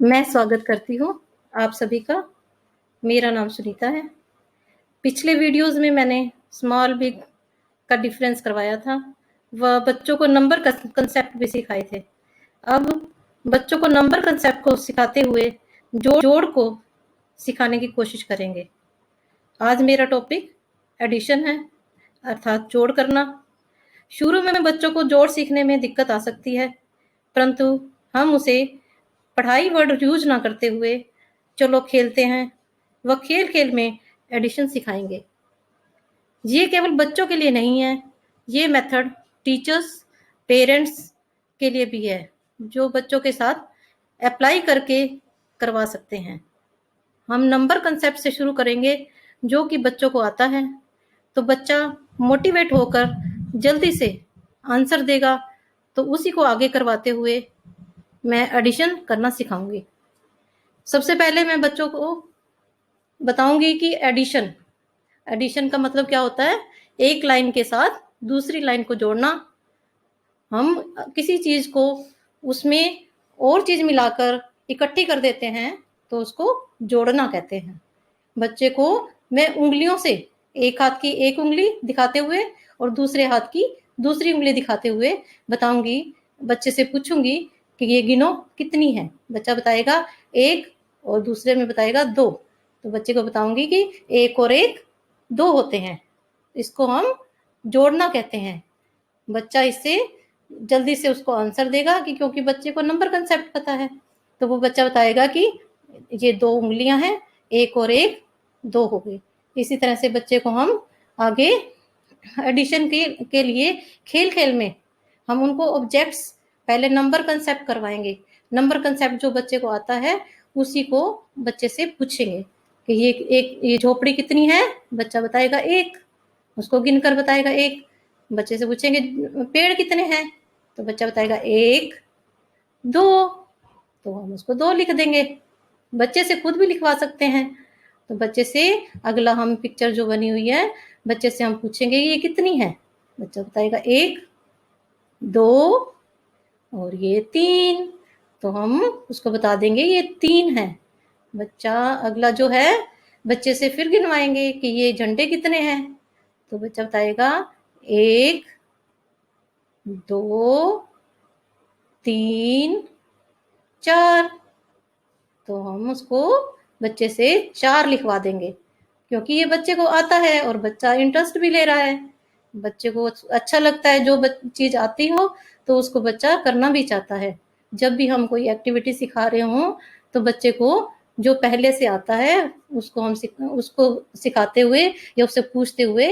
मैं स्वागत करती हूँ आप सभी का। मेरा नाम सुनीता है। पिछले वीडियोज़ में मैंने स्मॉल बिग का डिफ़रेंस करवाया था व बच्चों को नंबर कंसेप्ट भी सिखाए थे। अब बच्चों को नंबर कंसेप्ट को सिखाते हुए जोड़ को सिखाने की कोशिश करेंगे। आज मेरा टॉपिक एडिशन है, अर्थात जोड़ करना। शुरू में बच्चों को जोड़ सीखने में दिक्कत आ सकती है, परंतु हम उसे पढ़ाई वर्ड यूज ना करते हुए चलो खेलते हैं व खेल खेल में एडिशन सिखाएंगे। ये केवल बच्चों के लिए नहीं है, ये मेथड टीचर्स, पेरेंट्स के लिए भी है, जो बच्चों के साथ अप्लाई करके करवा सकते हैं। हम नंबर कंसेप्ट से शुरू करेंगे, जो कि बच्चों को आता है, तो बच्चा मोटिवेट होकर जल्दी से आंसर देगा। तो उसी को आगे करवाते हुए मैं एडिशन करना सिखाऊंगी। सबसे पहले मैं बच्चों को बताऊंगी कि एडिशन का मतलब क्या होता है। एक लाइन के साथ दूसरी लाइन को जोड़ना। हम किसी चीज को उसमें और चीज मिलाकर इकट्ठी कर देते हैं तो उसको जोड़ना कहते हैं। बच्चे को मैं उंगलियों से एक हाथ की एक उंगली दिखाते हुए और दूसरे हाथ की दूसरी उंगली दिखाते हुए बताऊंगी। बच्चे से पूछूंगी कि ये गिनो कितनी है। बच्चा बताएगा एक और दूसरे में बताएगा दो। तो बच्चे को बताऊंगी कि एक और एक दो होते हैं, इसको हम जोड़ना कहते हैं। बच्चा इससे जल्दी से उसको आंसर देगा कि क्योंकि बच्चे को नंबर कंसेप्ट पता है। तो वो बच्चा बताएगा कि ये दो उंगलियां हैं, एक और एक दो हो गई। इसी तरह से बच्चे को हम आगे एडिशन के लिए खेल खेल में हम उनको ऑब्जेक्ट्स पहले नंबर कंसेप्ट करवाएंगे। नंबर कंसेप्ट जो बच्चे को आता है उसी को बच्चे से पूछेंगे कि ये झोपड़ी कितनी है। बच्चा बताएगा एक, उसको गिनकर बताएगा एक। बच्चे से पूछेंगे पेड़ कितने हैं, तो बच्चा बताएगा एक दो, तो हम उसको दो लिख देंगे। बच्चे से खुद भी लिखवा सकते हैं। तो बच्चे से अगला हम पिक्चर जो बनी हुई है, बच्चे से हम पूछेंगे ये कितनी है। बच्चा बताएगा एक दो और ये तीन, तो हम उसको बता देंगे ये तीन है। बच्चा अगला जो है बच्चे से फिर गिनवाएंगे कि ये झंडे कितने हैं। तो बच्चा बताएगा एक दो तीन चार, तो हम उसको बच्चे से चार लिखवा देंगे, क्योंकि ये बच्चे को आता है और बच्चा इंटरेस्ट भी ले रहा है। बच्चे को अच्छा लगता है, जो चीज आती हो तो उसको बच्चा करना भी चाहता है। जब भी हम कोई एक्टिविटी सिखा रहे हो तो बच्चे को जो पहले से आता है उसको सिखाते हुए या उससे पूछते हुए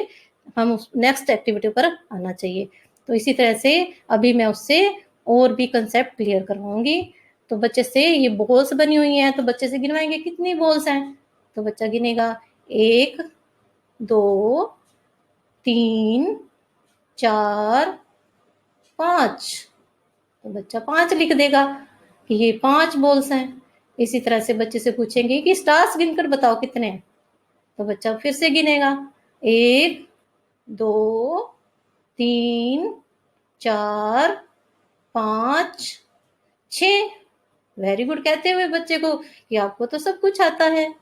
हम उस नेक्स्ट एक्टिविटी पर आना चाहिए। तो इसी तरह से अभी मैं उससे और भी कंसेप्ट क्लियर करवाऊंगी। तो बच्चे से ये बॉल्स बनी हुई हैं, तो बच्चे से गिनवाएंगे कितनी बॉल्स हैं। तो बच्चा गिनेगा एक दो तीन चार पांच, तो बच्चा पांच लिख देगा कि ये पांच बॉल्स हैं। इसी तरह से बच्चे से पूछेंगे कि स्टार्स गिनकर बताओ कितने हैं। तो बच्चा फिर से गिनेगा एक दो तीन चार पांच छः। वेरी गुड कहते हुए बच्चे को कि आपको तो सब कुछ आता है,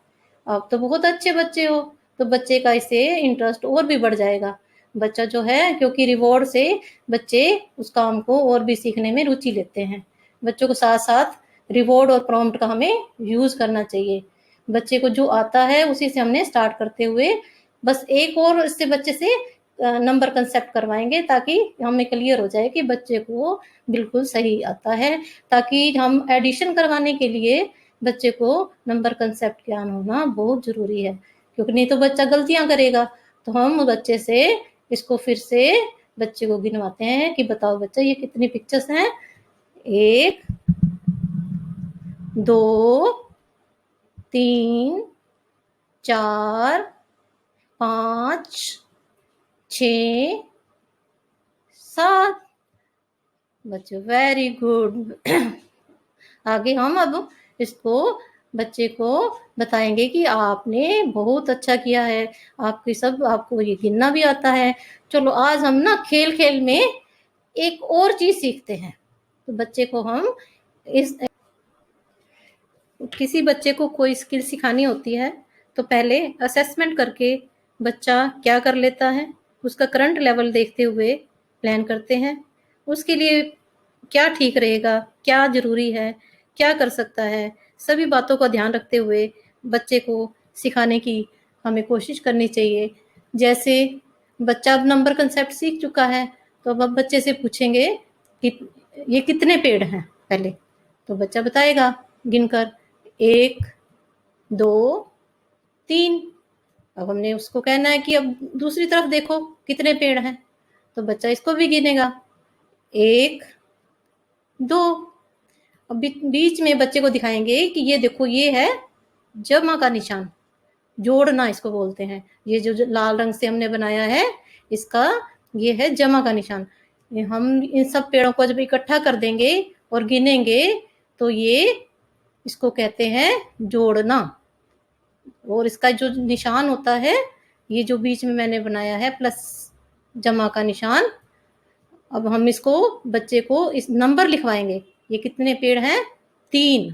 आप तो बहुत अच्छे बच्चे हो। तो बच्चे का इससे इंटरेस्ट और भी बढ़ जाएगा। बच्चा जो है, क्योंकि रिवॉर्ड से बच्चे उस काम को और भी सीखने में रुचि लेते हैं। बच्चों को साथ साथ रिवॉर्ड और प्रॉम्प्ट का हमें यूज करना चाहिए। बच्चे को जो आता है उसी से हमने स्टार्ट करते हुए बस एक और इससे बच्चे से नंबर कंसेप्ट करवाएंगे, ताकि हमें क्लियर हो जाए कि बच्चे को बिल्कुल सही आता है। ताकि हम एडिशन करवाने के लिए बच्चे को नंबर कंसेप्ट ज्ञान होना बहुत जरूरी है, क्योंकि नहीं तो बच्चा गलतियां करेगा। तो हम बच्चे से इसको फिर से बच्चे को गिनवाते हैं कि बताओ बच्चा ये कितनी पिक्चर्स हैं। एक दो तीन चार पांच छ सात। बच्चों वेरी गुड। आगे हम अब इसको बच्चे को बताएंगे कि आपने बहुत अच्छा किया है, आपको ये गिनना भी आता है। चलो आज हम ना खेल खेल में एक और चीज सीखते हैं। तो बच्चे को हम इस किसी बच्चे को कोई स्किल सिखानी होती है तो पहले असेसमेंट करके बच्चा क्या कर लेता है, उसका करंट लेवल देखते हुए प्लान करते हैं। उसके लिए क्या ठीक रहेगा, क्या ज़रूरी है, क्या कर सकता है, सभी बातों का ध्यान रखते हुए बच्चे को सिखाने की हमें कोशिश करनी चाहिए। जैसे बच्चा अब नंबर कंसेप्ट सीख चुका है, तो अब बच्चे से पूछेंगे कि ये कितने पेड़ हैं पहले, तो बच्चा बताएगा गिनकर 1, 2, 3। अब हमने उसको कहना है कि अब दूसरी तरफ देखो कितने पेड़ हैं, तो बच्चा इसको भी गिनेगा 1, 2। अब बीच में बच्चे को दिखाएंगे कि ये देखो ये है जमा का निशान, जोड़ना इसको बोलते हैं। ये जो लाल रंग से हमने बनाया है इसका ये है जमा का निशान। हम इन सब पेड़ों को जब इकट्ठा कर देंगे और गिनेंगे तो ये इसको कहते हैं जोड़ना। और इसका जो निशान होता है, ये जो बीच में मैंने बनाया है प्लस जमा का निशान, अब हम इसको बच्चे को इस नंबर लिखवाएंगे। ये कितने पेड़ हैं 3,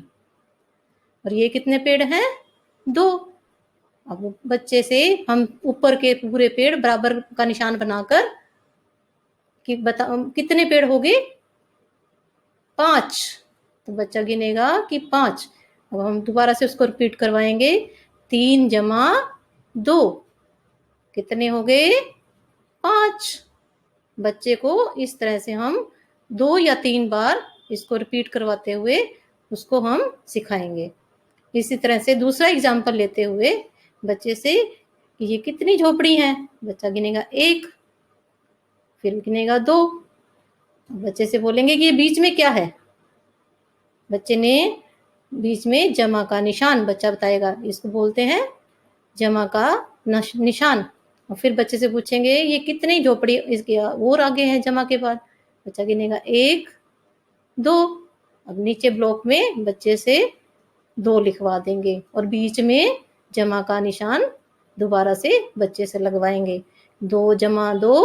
और ये कितने पेड़ हैं 2। अब बच्चे से हम ऊपर के पूरे पेड़ बराबर का निशान बनाकर कि बता कितने पेड़ हो गए 5, तो बच्चा गिनेगा कि 5। अब हम दोबारा से उसको रिपीट करवाएंगे 3 जमा 2 कितने हो गए 5। बच्चे को इस तरह से हम 2 या 3 बार इसको रिपीट करवाते हुए उसको हम सिखाएंगे। इसी तरह से दूसरा एग्जाम्पल लेते हुए बच्चे से कि ये कितनी झोपड़ी हैं, बच्चा गिनेगा 1, फिर गिनेगा 2। बच्चे से बोलेंगे कि ये बीच में क्या है, बच्चे ने बीच में जमा का निशान बच्चा बताएगा, इसको बोलते हैं जमा का निशान। और फिर बच्चे से पूछेंगे ये कितनी झोपड़ी इसके और आगे है जमा के बाद, बच्चा गिनेगा 1, 2। अब नीचे ब्लॉक में बच्चे से 2 लिखवा देंगे और बीच में जमा का निशान दोबारा से बच्चे से लगवाएंगे। 2 जमा 2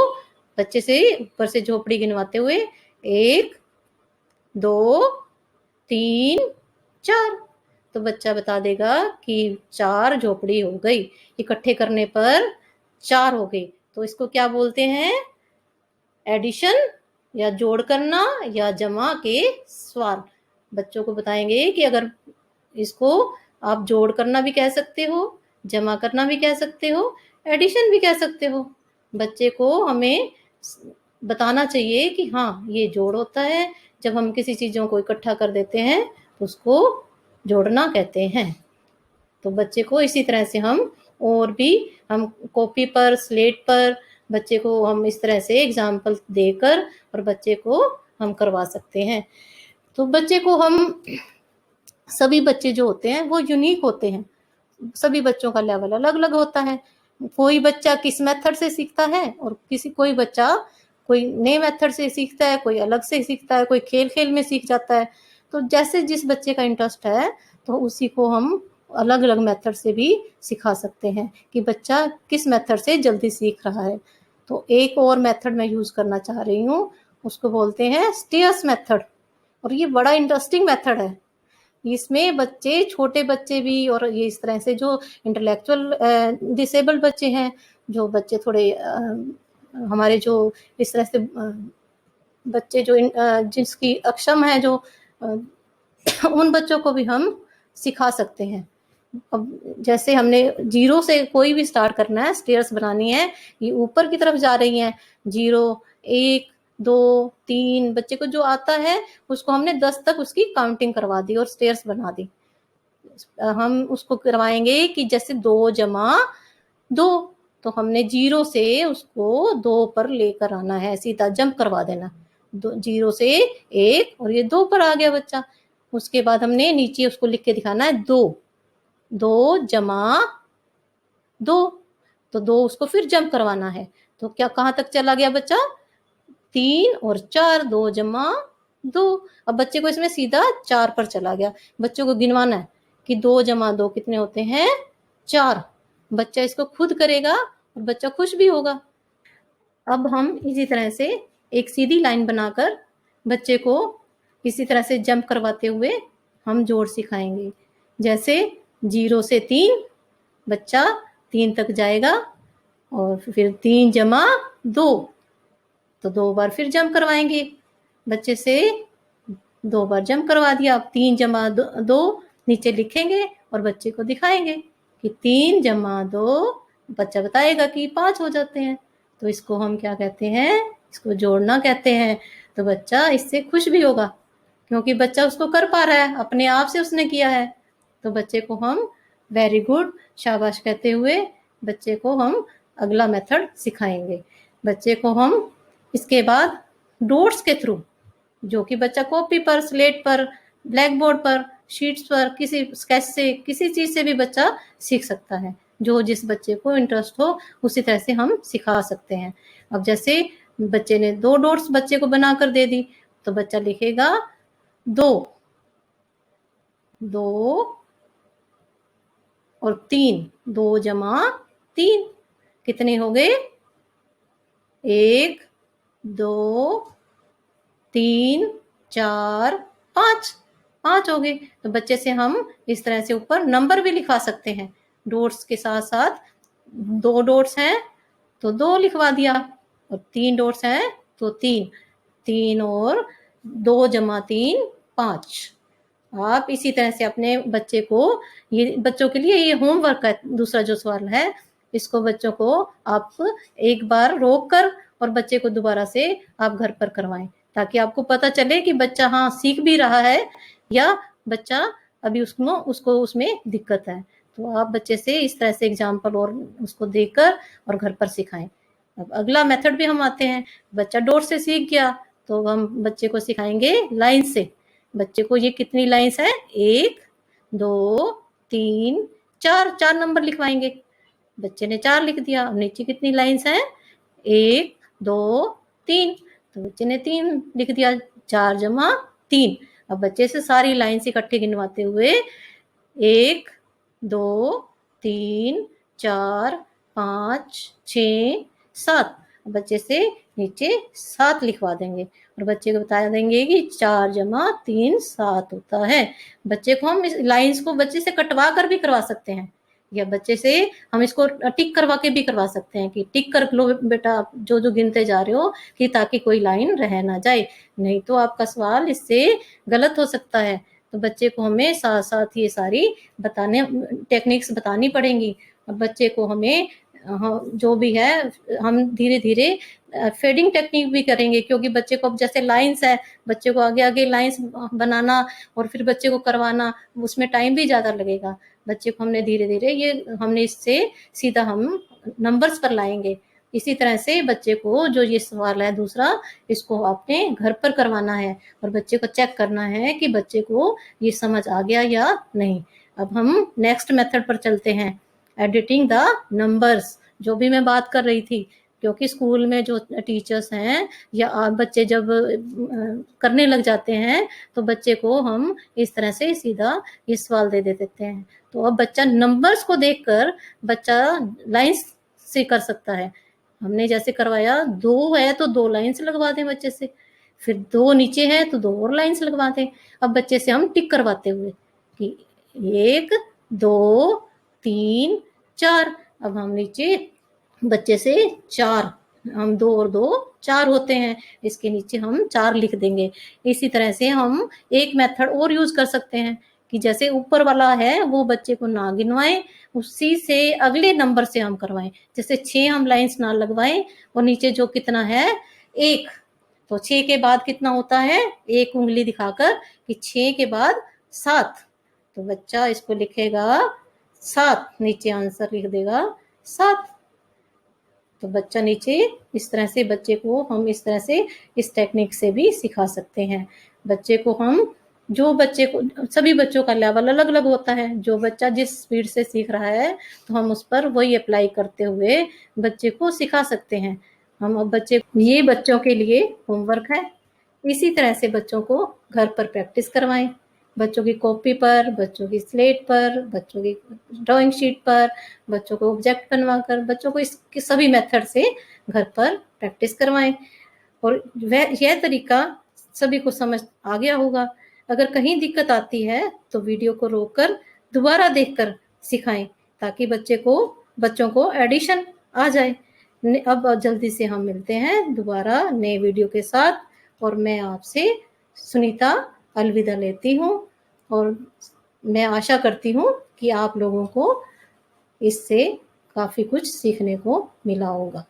बच्चे से ऊपर से झोपड़ी गिनवाते हुए 1, 2, 3, 4। तो बच्चा बता देगा कि 4 झोपड़ी हो गई, इकट्ठे करने पर 4 हो गई। तो इसको क्या बोलते हैं, एडिशन या जोड़ करना या जमा के सवाल। बच्चों को बताएंगे कि अगर इसको आप जोड़ करना भी कह सकते हो, जमा करना भी कह सकते हो, एडिशन भी कह सकते हो। बच्चे को हमें बताना चाहिए कि हाँ ये जोड़ होता है, जब हम किसी चीज़ों को इकट्ठा कर देते हैं तो उसको जोड़ना कहते हैं। तो बच्चे को इसी तरह से हम और भी हम कॉपी पर स्लेट पर बच्चे को हम इस तरह से एग्जाम्पल देकर और बच्चे को हम करवा सकते हैं। तो बच्चे को हम सभी बच्चे जो होते हैं वो यूनिक होते हैं, सभी बच्चों का लेवल अलग अलग होता है। कोई बच्चा किस मेथड से सीखता है और कोई बच्चा कोई नए मेथड से सीखता है, कोई अलग से सीखता है, कोई खेल खेल में सीख जाता है। तो जैसे जिस बच्चे का इंटरेस्ट है तो उसी को हम अलग अलग मेथड से भी सिखा सकते हैं कि बच्चा किस मेथड से जल्दी सीख रहा है। तो एक और मेथड मैं यूज़ करना चाह रही हूँ, उसको बोलते हैं स्टेयर्स मेथड, और ये बड़ा इंटरेस्टिंग मेथड है। इसमें बच्चे छोटे बच्चे भी और ये इस तरह से जो इंटेलेक्चुअल डिसेबल्ड बच्चे हैं, जो बच्चे थोड़े हमारे जो इस तरह से बच्चे जो जिसकी अक्षम है जो उन बच्चों को भी हम सिखा सकते हैं। अब जैसे हमने 0 से कोई भी स्टार्ट करना है, स्टेयर्स बनानी है, ये ऊपर की तरफ जा रही हैं 0, 1, 2, 3। बच्चे को जो आता है उसको हमने 10 तक उसकी काउंटिंग करवा दी और स्टेयर्स बना दी। हम उसको करवाएंगे कि जैसे 2 जमा 2, तो हमने 0 से उसको 2 पर लेकर आना है, सीधा जंप करवा देना। 0 से 1 और ये 2 पर आ गया बच्चा। उसके बाद हमने नीचे उसको लिख के दिखाना है 2 जमा 2, तो 2 उसको फिर जंप करवाना है। तो क्या कहाँ तक चला गया बच्चा, 3 और 4, 2 जमा 2। अब बच्चे को इसमें सीधा 4 पर चला गया। बच्चों को गिनवाना है कि 2 जमा 2 कितने होते हैं 4। बच्चा इसको खुद करेगा और बच्चा खुश भी होगा। अब हम इसी तरह से एक सीधी लाइन बनाकर बच्चे को इसी तरह से जंप करवाते हुए हम जोड़ सिखाएंगे। जैसे 0 से 3 बच्चा 3 तक जाएगा और फिर 3 जमा 2, तो 2 बार फिर जंप करवाएंगे बच्चे से। 2 बार जंप करवा दिया। अब 3 जमा 2 नीचे लिखेंगे और बच्चे को दिखाएंगे कि 3 जमा 2, बच्चा बताएगा कि 5 हो जाते हैं। तो इसको हम क्या कहते हैं, इसको जोड़ना कहते हैं। तो बच्चा इससे खुश भी होगा क्योंकि बच्चा उसको कर पा रहा है, अपने आप से उसने किया है। तो बच्चे को हम वेरी गुड, शाबाश कहते हुए बच्चे को हम अगला मेथड सिखाएंगे। बच्चे को हम इसके बाद डॉट्स के थ्रू, जो कि बच्चा कॉपी पर, स्लेट पर, ब्लैक बोर्ड पर, शीट्स पर, किसी स्केच से, किसी चीज से भी बच्चा सीख सकता है। जो जिस बच्चे को इंटरेस्ट हो उसी तरह से हम सिखा सकते हैं। अब जैसे बच्चे ने 2 डॉट्स बच्चे को बनाकर दे दी, तो बच्चा लिखेगा 2 और 3, 2 जमा 3 कितने हो गए? 1 2 3 4 5, 5 हो गए। तो बच्चे से हम इस तरह से ऊपर नंबर भी लिखवा सकते हैं। डॉट्स के साथ साथ 2 डॉट्स हैं तो 2 लिखवा दिया, और 3 डॉट्स हैं तो 3, 3 और 2 जमा 3 5। आप इसी तरह से अपने बच्चे को, ये बच्चों के लिए ये होमवर्क है। दूसरा जो सवाल है, इसको बच्चों को आप एक बार रोक कर और बच्चे को दोबारा से आप घर पर करवाएं, ताकि आपको पता चले कि बच्चा हाँ सीख भी रहा है या बच्चा अभी उसको उसमें दिक्कत है। तो आप बच्चे से इस तरह से एग्जाम्पल और उसको देकर और घर पर सिखाएं। अब अगला मेथड भी हम आते हैं। बच्चा डॉट से सीख गया तो हम बच्चे को सिखाएंगे लाइन से। बच्चे को ये कितनी लाइन्स है, 1 2 3 4, 4 नंबर लिखवाएंगे। बच्चे ने 4 लिख दिया। अब नीचे कितनी लाइन्स हैं, 1 2 3, तो बच्चे ने 3 लिख दिया। 4 जमा 3। अब बच्चे से सारी लाइन्स इकट्ठे गिनवाते हुए 1 2 3 4 5 6 7, बच्चे से नीचे 7 लिखवा देंगे और बच्चे को बता देंगे कि 4 जमा 3 7 होता है। बच्चे को हम इस लाइन्स को बच्चे से कटवा कर भी करवा सकते हैं, या बच्चे से हम इसको टिक करवा के भी करवा सकते हैं कि टिक कर लो बेटा जो जो गिनते जा रहे हो, कि ताकि कोई लाइन रह ना जाए, नहीं तो आपका सवाल इससे गलत हो सकता है। तो बच्चे को हमें साथ साथ ये सारी टेक्निक्स बतानी पड़ेंगी। और बच्चे को हमें जो भी है हम धीरे धीरे फेडिंग टेक्निक भी करेंगे, क्योंकि बच्चे को अब जैसे लाइंस है, बच्चे को आगे आगे लाइंस बनाना और फिर बच्चे को करवाना, उसमें टाइम भी ज़्यादा लगेगा। बच्चे को हमने धीरे धीरे हमने इससे सीधा हम नंबर्स पर लाएंगे। इसी तरह से बच्चे को जो ये सवाल है दूसरा, इसको आपने घर पर करवाना है और बच्चे को चेक करना है कि बच्चे को ये समझ आ गया या नहीं। अब हम नेक्स्ट मेथड पर चलते हैं, एडिटिंग द नंबर्स, जो भी मैं बात कर रही थी। क्योंकि स्कूल में जो टीचर्स हैं या बच्चे जब करने लग जाते हैं तो बच्चे को हम इस तरह से सीधा ये सवाल दे देते हैं। तो अब बच्चा नंबर्स को देखकर बच्चा लाइंस से कर सकता है। हमने जैसे करवाया 2 है तो 2 लाइंस लगवा दें बच्चे से, फिर 2 नीचे है तो 2 और लाइंस लगवा दें। अब बच्चे से हम टिक करवाते हुए कि 1 2 3 4, अब हम नीचे बच्चे से 4, हम 2 और 2 4 होते हैं, इसके नीचे हम 4 लिख देंगे। इसी तरह से हम एक मेथड और यूज कर सकते हैं कि जैसे ऊपर वाला है वो बच्चे को ना गिनवाएं, उसी से अगले नंबर से हम करवाएं। जैसे 6 हम लाइंस ना लगवाएं और नीचे जो कितना है 1, तो 6 के बाद कितना होता है, 1 उंगली दिखाकर कि 6 के बाद 7, तो बच्चा इसको लिखेगा 7, नीचे आंसर लिख देगा 7। तो बच्चा नीचे इस तरह से, बच्चे को हम इस तरह से इस टेक्निक से भी सिखा सकते हैं। बच्चे को हम, जो बच्चे को, सभी बच्चों का लेवल अलग अलग होता है, जो बच्चा जिस स्पीड से सीख रहा है तो हम उस पर वही अप्लाई करते हुए बच्चे को सिखा सकते हैं। हम अब ये बच्चों के लिए होमवर्क है। इसी तरह से बच्चों को घर पर प्रैक्टिस करवाएं, बच्चों की कॉपी पर, बच्चों की स्लेट पर, बच्चों की ड्राइंग शीट पर, बच्चों को ऑब्जेक्ट बनवाकर बच्चों को इसके सभी मेथड से घर पर प्रैक्टिस करवाएं। और यह तरीका सभी को समझ आ गया होगा। अगर कहीं दिक्कत आती है तो वीडियो को रोककर दोबारा देखकर सिखाएँ ताकि बच्चों को एडिशन आ जाए। अब जल्दी से हम मिलते हैं दोबारा नए वीडियो के साथ और मैं आपसे सुनीता अलविदा लेती हूँ और मैं आशा करती हूँ कि आप लोगों को इससे काफ़ी कुछ सीखने को मिला होगा।